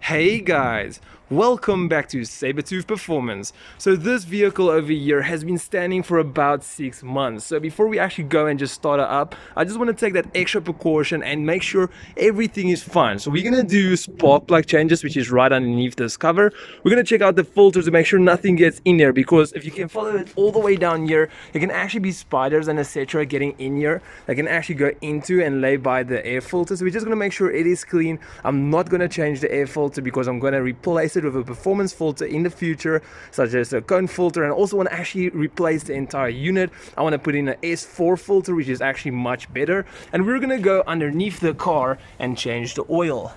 Hey guys, welcome back to Sabertooth Performance. So this vehicle over here has been standing for about 6 months. So before we actually go and just start it up, I just want to take that extra precaution and make sure everything is fine. So we're gonna do spark plug changes, which is right underneath this cover. We're gonna check out the filters to make sure nothing gets in there, because if you can follow it all the way down here, it can actually be spiders and etc. getting in here. They can actually go into and lay by the air filter. So we're just gonna make sure it is clean. I'm not gonna change the air filter because I'm going to replace it with a performance filter in the future, such as a cone filter, and also want to actually replace the entire unit. I want to put in an S4 filter, which is actually much better, and we're going to go underneath the car and change the oil.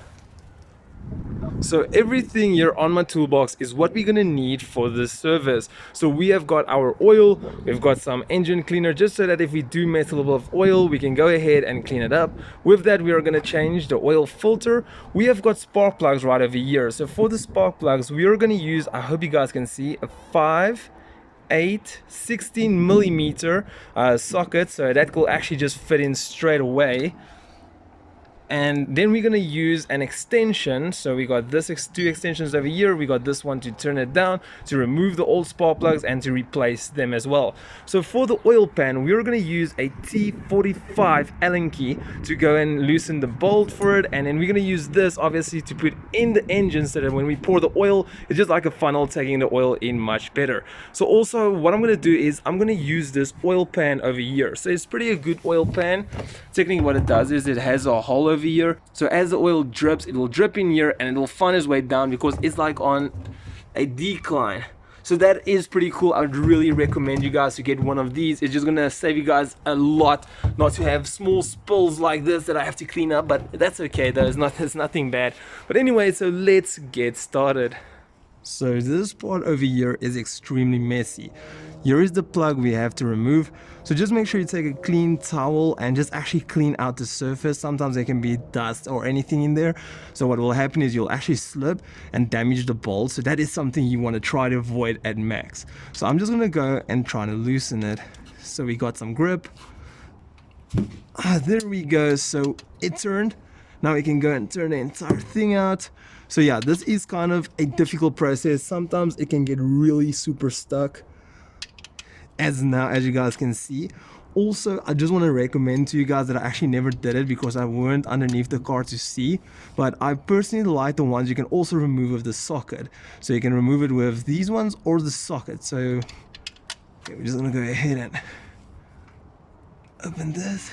So everything here on my toolbox is what we're gonna need for this service. So we have got our oil, we've got some engine cleaner, just so that if we do mess a little bit of oil, we can go ahead and clean it up. With that, we are gonna change the oil filter. We have got spark plugs right over here. So for the spark plugs, we are gonna use, I hope you guys can see, a 5, 8, 16 millimeter socket, so that will actually just fit in straight away. And then we're going to use an extension. So we got this two extensions over here, we got this one to turn it down, to remove the old spark plugs and to replace them as well. So for the oil pan, we're going to use a T45 Allan key to go and loosen the bolt for it, and then we're going to use this obviously to put in the engine, so that when we pour the oil, it's just like a funnel taking the oil in much better. So also what I'm going to do is I'm going to use this oil pan over here. So it's pretty a good oil pan. Technically what it does is it has a hole over here, so as the oil drips, it will drip in here and it will find its way down, because it's like on a decline. So that is pretty cool. I would really recommend you guys to get one of these. It's just gonna save you guys a lot not to have small spills like this that I have to clean up, but that's okay though. It's nothing bad. But anyway, so let's get started. So this part over here is extremely messy. Here is the plug we have to remove. So just make sure you take a clean towel and just actually clean out the surface. Sometimes there can be dust or anything in there. So what will happen is you'll actually slip and damage the bolt. So that is something you want to try to avoid at max. So I'm just going to go and try to loosen it. So we got some grip. There we go. So it turned. Now we can go and turn the entire thing out. So yeah, this is kind of a difficult process. Sometimes it can get really super stuck, as you guys can see. Also, I just want to recommend to you guys that I actually never did it because I weren't underneath the car to see, but I personally like the ones you can also remove with the socket. So you can remove it with these ones or the socket. So okay, we're just gonna go ahead and open this.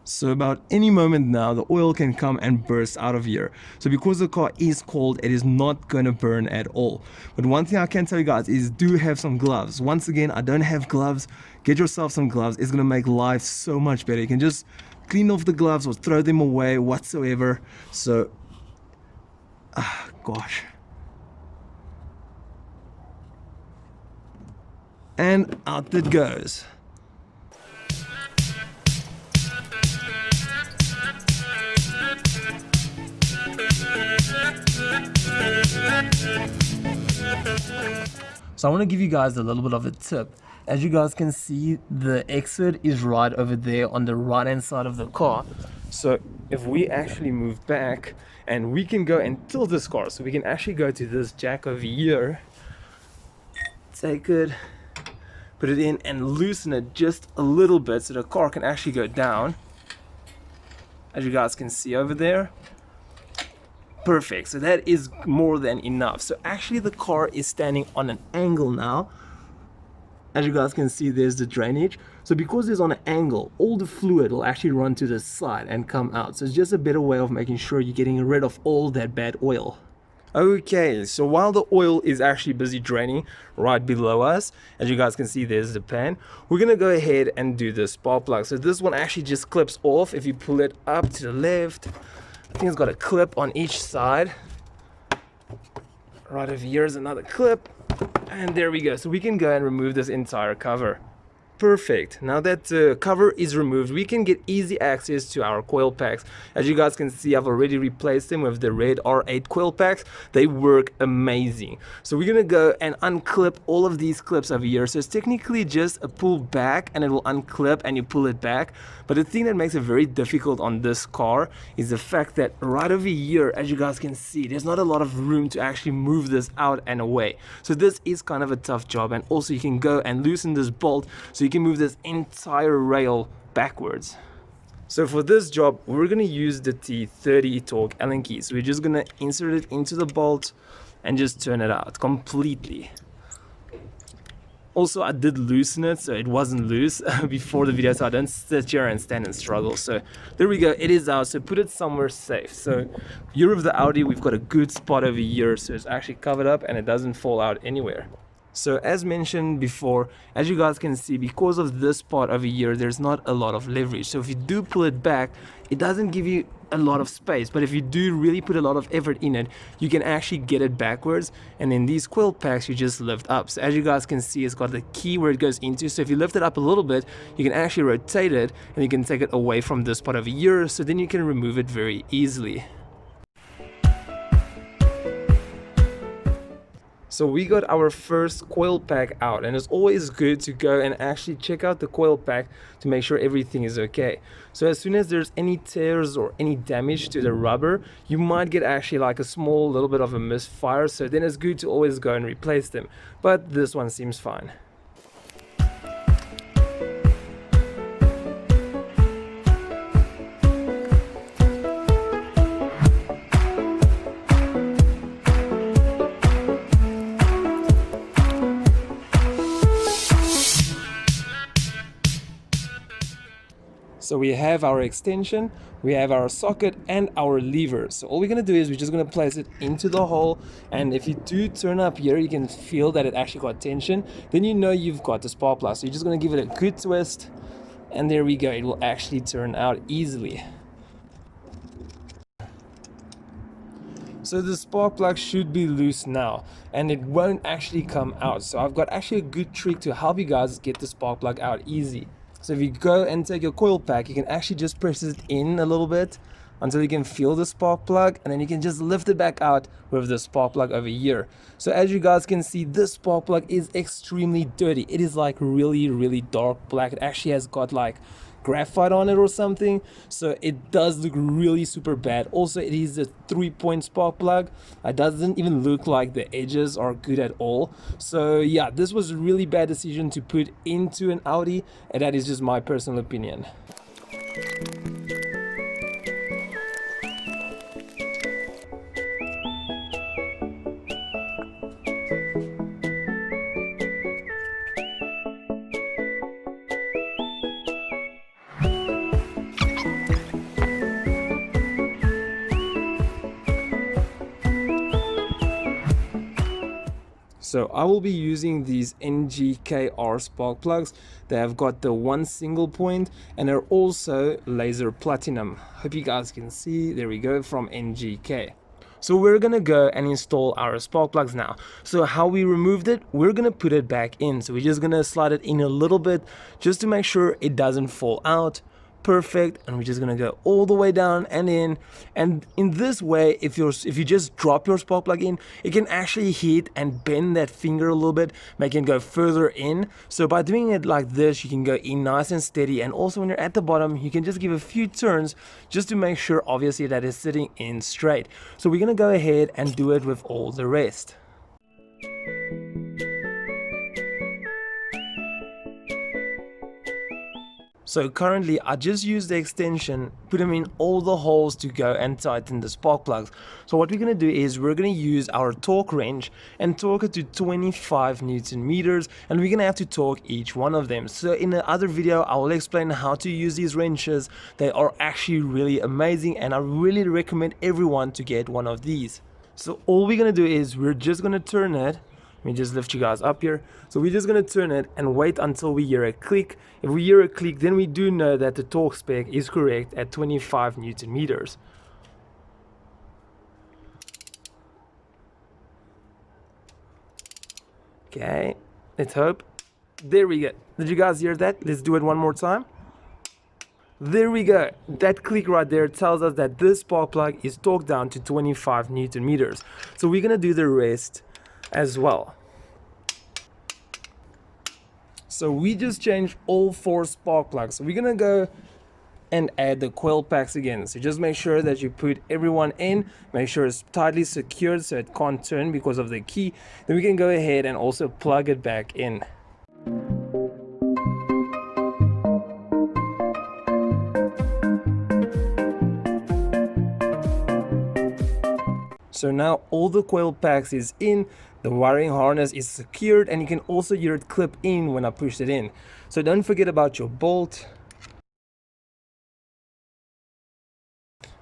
So about any moment now, the oil can come and burst out of here. So because the car is cold, it is not going to burn at all. But one thing I can tell you guys is do have some gloves. Once again, I don't have gloves. Get yourself some gloves. It's going to make life so much better. You can just clean off the gloves or throw them away whatsoever. So, gosh. And out it goes. So I want to give you guys a little bit of a tip. As you guys can see, the exit is right over there on the right hand side of the car. So if we actually move back, and we can go and tilt this car, so we can actually go to this jack over here, take it, put it in and loosen it just a little bit so the car can actually go down, as you guys can see over there. Perfect. So that is more than enough. So actually the car is standing on an angle now. As you guys can see, there's the drainage. So because it's on an angle, all the fluid will actually run to the side and come out. So it's just a better way of making sure you're getting rid of all that bad oil. Okay, so while the oil is actually busy draining right below us, as you guys can see, there's the pan. We're gonna go ahead and do the spark plug. So this one actually just clips off. If you pull it up to the left, I think it's got a clip on each side. Right over here is another clip, and there we go. So we can go and remove this entire cover. Perfect. Now that the cover is removed, we can get easy access to our coil packs. As you guys can see, I've already replaced them with the red R8 coil packs. They work amazing. So we're gonna go and unclip all of these clips over here. So it's technically just a pull back and it will unclip and you pull it back. But the thing that makes it very difficult on this car is the fact that right over here, as you guys can see, there's not a lot of room to actually move this out and away. So this is kind of a tough job, and also you can go and loosen this bolt so you can move this entire rail backwards. So for this job, we're gonna use the T30 torque Allen key. So we're just gonna insert it into the bolt and just turn it out completely. Also, I did loosen it so it wasn't loose before the video, so I don't sit here and stand and struggle. So there we go, it is out. So put it somewhere safe. So here with the Audi, we've got a good spot over here, so it's actually covered up and it doesn't fall out anywhere. So as mentioned before, as you guys can see, because of this part over here, there's not a lot of leverage. So if you do pull it back, it doesn't give you a lot of space. But if you do really put a lot of effort in it, you can actually get it backwards. And in these coil packs, you just lift up. So as you guys can see, it's got the key where it goes into. So if you lift it up a little bit, you can actually rotate it and you can take it away from this part over here. So then you can remove it very easily. So we got our first coil pack out, and it's always good to go and actually check out the coil pack to make sure everything is okay. So as soon as there's any tears or any damage to the rubber, you might get actually like a small little bit of a misfire, so then it's good to always go and replace them. But this one seems fine. So we have our extension, we have our socket and our lever. So all we're gonna do is we're just gonna place it into the hole, and if you do turn up here, you can feel that it actually got tension. Then you know you've got the spark plug. So you're just gonna give it a good twist, and there we go. It will actually turn out easily. So the spark plug should be loose now, and it won't actually come out. So I've got actually a good trick to help you guys get the spark plug out easy. So if you go and take your coil pack, you can actually just press it in a little bit until you can feel the spark plug, and then you can just lift it back out with the spark plug over here. So as you guys can see, this spark plug is extremely dirty. It is like really dark black. It actually has got like graphite on it or something, so it does look really super bad. Also, it is a 3-point spark plug. It doesn't even look like the edges are good at all. So yeah, this was a really bad decision to put into an Audi, and that is just my personal opinion. So I will be using these NGK-R spark plugs. They have got the one single point, and they're also Lazer platinum. Hope you guys can see. There we go, from NGK. So we're gonna go and install our spark plugs now. So how we removed it, we're gonna put it back in. So we're just gonna slide it in a little bit just to make sure it doesn't fall out. Perfect. And we're just gonna go all the way down and in, and in this way, if you just drop your spark plug in, it can actually hit and bend that finger a little bit, making it go further in. So by doing it like this, you can go in nice and steady, and also when you're at the bottom, you can just give a few turns just to make sure obviously that it's sitting in straight. So we're gonna go ahead and do it with all the rest. So currently I just use the extension, put them in all the holes to go and tighten the spark plugs. So what we're going to do is we're going to use our torque wrench and torque it to 25 Newton meters, and we're going to have to torque each one of them. So in the other video I will explain how to use these wrenches. They are actually really amazing, and I really recommend everyone to get one of these. So all we're going to do is we're just going to turn it. Let me just lift you guys up here. So we're just going to turn it and wait until we hear a click. If we hear a click, then we do know that the torque spec is correct at 25 Newton meters. Okay, let's hope. There we go. Did you guys hear that? Let's do it one more time. There we go. That click right there tells us that this spark plug is torqued down to 25 Newton meters. So we're gonna do the rest as well. So we just changed all 4 spark plugs. So we're gonna go and add the coil packs again. So just make sure that you put everyone in, make sure it's tightly secured so it can't turn because of the key. Then we can go ahead and also plug it back in. So now all the coil packs is in, the wiring harness is secured, and you can also hear it clip in when I push it in. So don't forget about your bolt.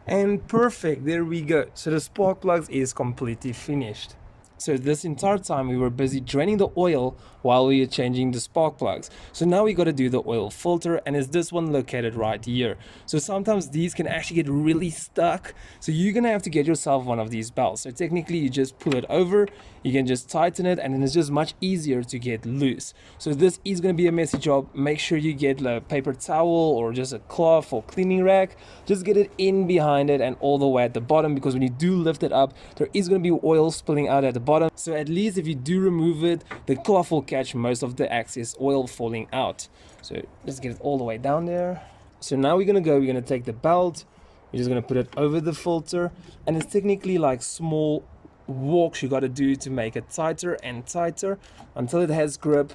And perfect, there we go. So the spark plugs is completely finished. So this entire time we were busy draining the oil while we were changing the spark plugs. So now we got to do the oil filter, and it's this one located right here. So sometimes these can actually get really stuck. So you're going to have to get yourself one of these belts. So technically you just pull it over, you can just tighten it, and then it's just much easier to get loose. So this is going to be a messy job. Make sure you get a paper towel or just a cloth or cleaning rack. Just get it in behind it and all the way at the bottom, because when you do lift it up, there is going to be oil spilling out at the bottom. So at least if you do remove it, the cloth will catch most of the excess oil falling out. So let's get it all the way down there. So now we're going to take the belt, we're just going to put it over the filter, and it's technically like small walks you got to do to make it tighter and tighter until it has grip.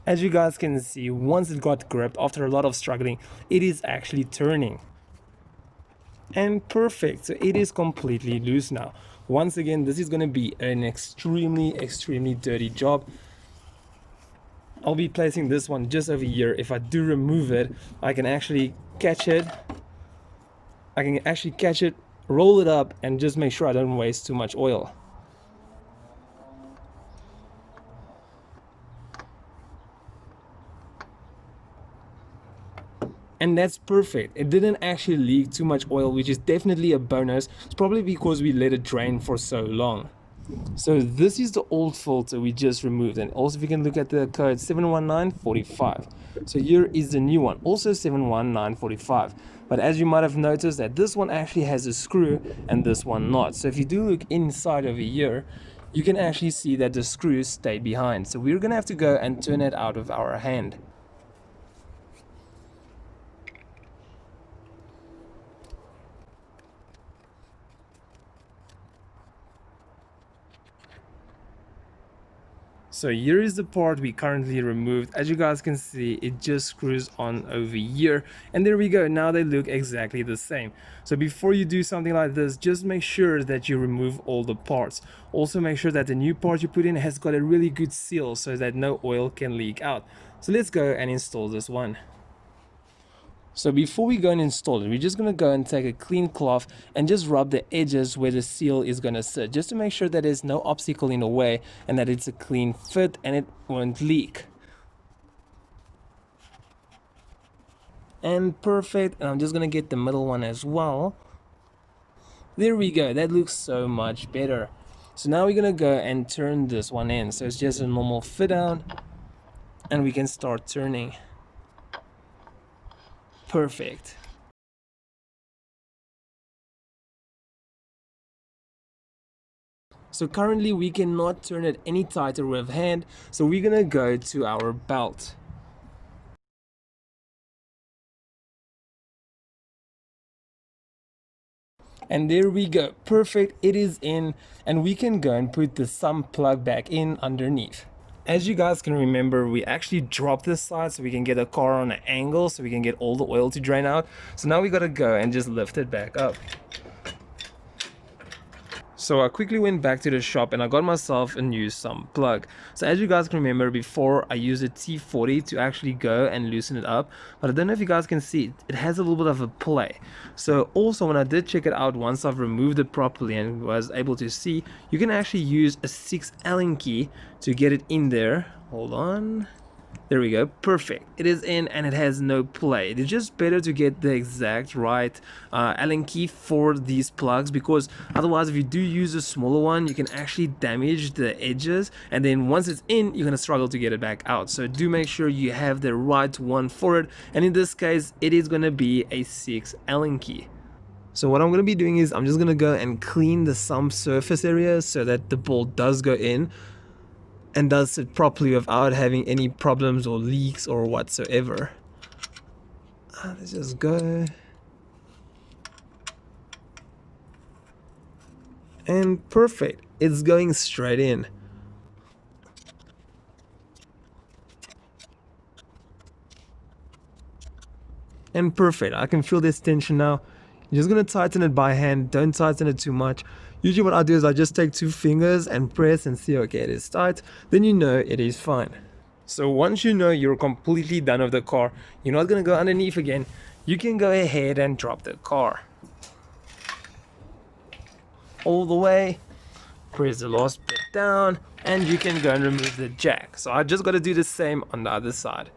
As you guys can see, once it got grip, after a lot of struggling, it is actually turning. And perfect, so it is completely loose now. Once again, this is going to be an extremely dirty job. I'll be placing this one just over here. If I do remove it, I can actually catch it. Roll it up, and just make sure I don't waste too much oil. And that's perfect. It didn't actually leak too much oil, which is definitely a bonus. It's probably because we let it drain for so long. So this is the old filter we just removed, and also if you can look at the code 71945. So here is the new one, also 71945. But as you might have noticed, that this one actually has a screw and this one not. So if you do look inside over here, you can actually see that the screws stayed behind. So we're gonna have to go and turn it out of our hand. So here is the part we currently removed. As you guys can see, it just screws on over here, and there we go. Now they look exactly the same. So before you do something like this, just make sure that you remove all the parts. Also make sure that the new part you put in has got a really good seal so that no oil can leak out. So let's go and install this one. So before we go and install it, we're just going to go and take a clean cloth and just rub the edges where the seal is going to sit, just to make sure that there's no obstacle in the way and that it's a clean fit and it won't leak. And perfect. And I'm just going to get the middle one as well. There we go. That looks so much better. So now we're going to go and turn this one in. So it's just a normal fit down, and we can start turning. Perfect. So currently we cannot turn it any tighter with hand, so we're gonna go to our belt. And there we go, perfect, it is in, and we can go and put the sump plug back in underneath. As you guys can remember, we actually dropped this side so we can get a car on an angle so we can get all the oil to drain out. So now we gotta go and just lift it back up. So I quickly went back to the shop and I got myself a new sump plug. So as you guys can remember, before I used a T40 to actually go and loosen it up, but I don't know if you guys can see, it has a little bit of a play. So also when I did check it out, once I've removed it properly and was able to see, you can actually use a 6 Allen key to get it in there. Hold on. There we go, perfect. It is in and it has no play. It's just better to get the exact right Allen key for these plugs, because otherwise if you do use a smaller one, you can actually damage the edges, and then once it's in, you're gonna struggle to get it back out. So do make sure you have the right one for it, and in this case, it is gonna be a 6 Allen key. So what I'm going to be doing is I'm just going to go and clean the sump surface area so that the bolt does go in and does it properly without having any problems or leaks or whatsoever. Let's just go. And perfect. It's going straight in. And perfect. I can feel this tension now. You're just going to tighten it by hand. Don't tighten it too much. Usually what I do is I just take 2 fingers and press and see, okay, it is tight. Then you know it is fine. So once you know you're completely done with the car, you're not going to go underneath again, you can go ahead and drop the car. All the way. Press the last bit down and you can go and remove the jack. So I just got to do the same on the other side.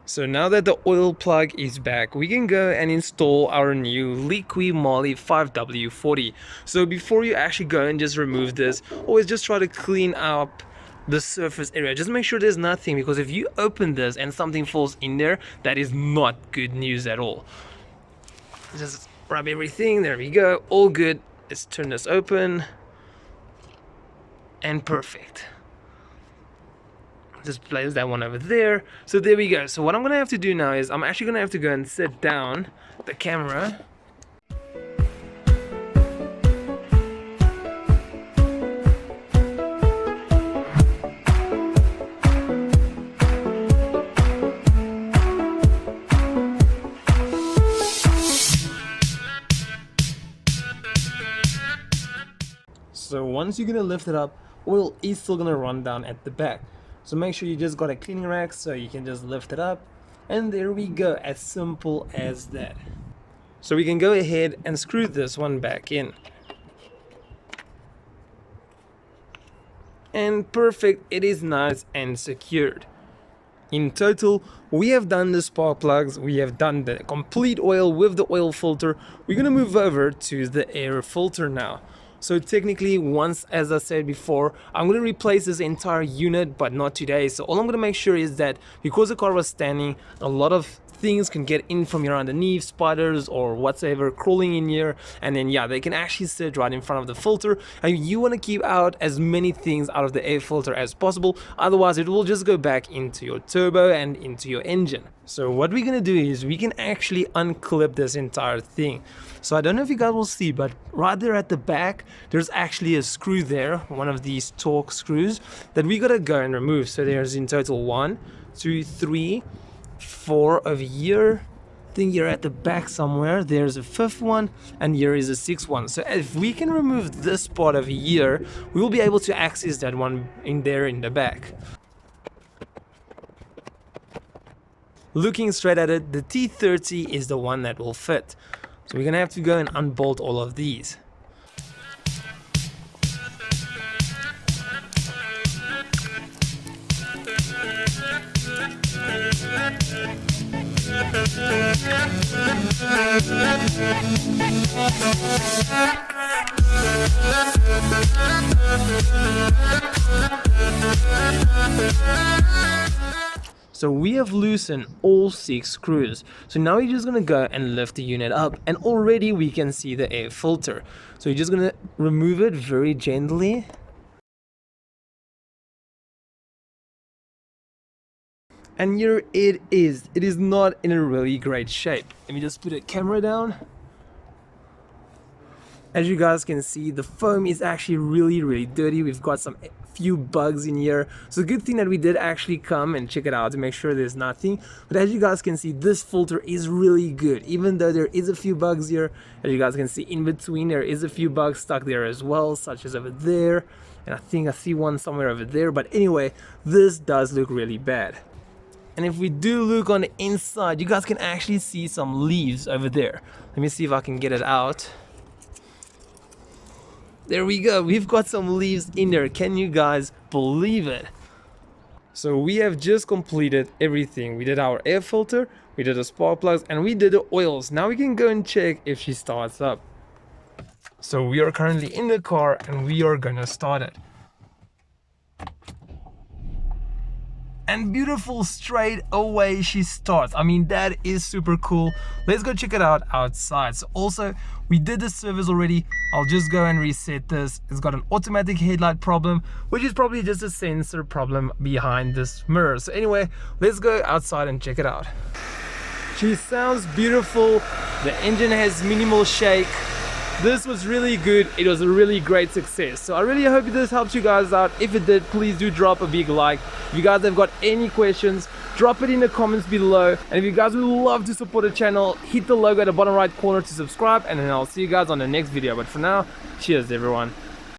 So now that the oil plug is back, we can go and install our new Liqui Moly 5W40. So before you actually go and just remove this, always just try to clean up the surface area. Just make sure there's nothing, because if you open this and something falls in there, that is not good news at all. Just rub everything, there we go, all good. Let's turn this open. And perfect. Just place that one over there. So there we go. So what I'm gonna have to do now is I'm actually gonna have to go and set down the camera. So once you're gonna lift it up, oil is still gonna run down at the back. So make sure you just got a cleaning rack so you can just lift it up, and there we go, as simple as that. So we can go ahead and screw this one back in. And perfect, it is nice and secured. In total, we have done the spark plugs, we have done the complete oil with the oil filter. We're gonna move over to the air filter now. So technically, once, as I said before, I'm going to replace this entire unit, but not today. So all I'm going to make sure is that because the car was standing, a lot of things can get in from here underneath, spiders or whatsoever crawling in here, and then yeah, they can actually sit right in front of the filter, and you want to keep out as many things out of the air filter as possible, otherwise it will just go back into your turbo and into your engine. So what we're gonna do is we can actually unclip this entire thing. So I don't know if you guys will see, but right there at the back there's actually a screw there, one of these torque screws that we gotta go and remove. So there's in total 1, 2, 3, 4 over here. I think here at the back somewhere there's a 5th one, and here is a 6th one. So if we can remove this part over here, we will be able to access that one in there in the back. Looking straight at it, the T30 is the one that will fit. So we're gonna have to go and unbolt all of these. So we have loosened all 6 screws. So now you're just gonna go and lift the unit up, and already we can see the air filter. So you're just gonna remove it very gently. And here it is. It is not in a really great shape. Let me just put a camera down. As you guys can see, the foam is actually really dirty. We've got some few bugs in here. So good thing that we did actually come and check it out to make sure there's nothing. But as you guys can see, this filter is really good. Even though there is a few bugs here, as you guys can see in between, there is a few bugs stuck there as well, such as over there. And I think I see one somewhere over there. But anyway, this does look really bad. And if we do look on the inside, you guys can actually see some leaves over there. Let me see if I can get it out. There we go, we've got some leaves in there. Can you guys believe it? So we have just completed everything. We did our air filter, we did the spark plugs, and we did the oils. Now we can go and check if she starts up. So we are currently in the car and we are gonna start it. And beautiful, straight away she starts. I mean, that is super cool. Let's go check it out outside. So also, we did the service already. I'll just go and reset this. It's got an automatic headlight problem, which is probably just a sensor problem behind this mirror. So anyway, let's go outside and check it out. She sounds beautiful. The engine has minimal shake. This was really good. It was a really great success. So I really hope this helps you guys out. If it did, please do drop a big like. If you guys have got any questions, drop it in the comments below. And if you guys would love to support the channel, hit the logo at the bottom right corner to subscribe, and then I'll see you guys on the next video. But for now, cheers everyone.